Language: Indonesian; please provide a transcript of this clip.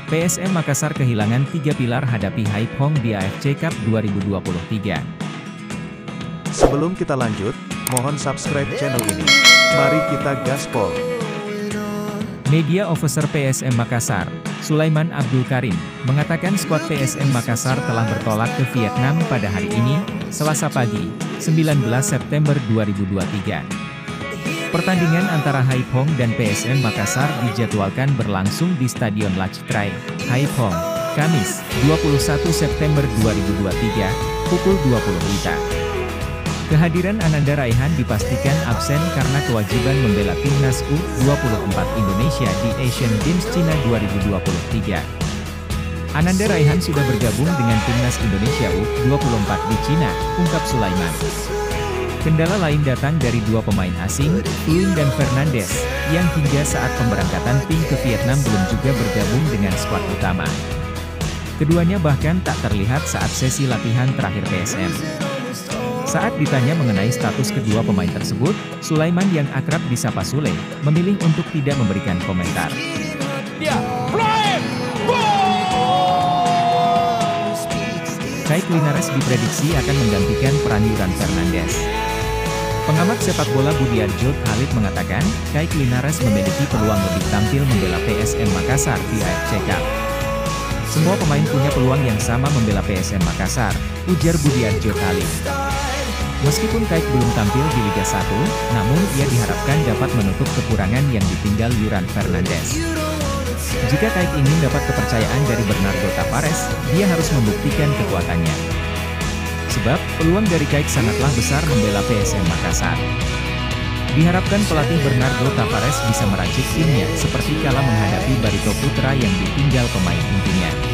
PSM Makassar kehilangan 3 pilar hadapi Haiphong di AFC Cup 2023. Sebelum kita lanjut, mohon subscribe channel ini. Mari kita gaspol. Media Officer PSM Makassar, Sulaiman Abdul Karim, mengatakan skuad PSM Makassar telah bertolak ke Vietnam pada hari ini, Selasa pagi, 19 September 2023. Pertandingan antara Haiphong dan PSM Makassar dijadwalkan berlangsung di Stadion Lachitrai, Haiphong, Kamis, 21 September 2023, pukul 20 WITA. Kehadiran Ananda Raihan dipastikan absen karena kewajiban membela timnas U24 Indonesia di Asian Games China 2023. Ananda Raihan sudah bergabung dengan timnas Indonesia U24 di China, ungkap Sulaiman. Kendala lain datang dari dua pemain asing, Thuin dan Fernandes, yang hingga saat pemberangkatan tim ke Vietnam belum juga bergabung dengan skuad utama. Keduanya bahkan tak terlihat saat sesi latihan terakhir PSM. Saat ditanya mengenai status kedua pemain tersebut, Sulaiman yang akrab disapa Sule, memilih untuk tidak memberikan komentar. Kaik Linares diprediksi akan menggantikan peran Yuran Fernandes. Pengamat sepak bola Budiarjo Khalid mengatakan, Kaik Linares memiliki peluang lebih tampil membela PSM Makassar di AFC Cup. Semua pemain punya peluang yang sama membela PSM Makassar, ujar Budiarjo Khalid. Meskipun Kaik belum tampil di Liga 1, namun ia diharapkan dapat menutup kekurangan yang ditinggal Yuran Fernandes. Jika Kaik ingin dapat kepercayaan dari Bernardo Tavares, dia harus membuktikan kekuatannya. Sebab, peluang dari Kaik sangatlah besar membela PSM Makassar. Diharapkan pelatih Bernardo Tavares bisa meracik timnya seperti kala menghadapi Barito Putra yang ditinggal pemain intinya.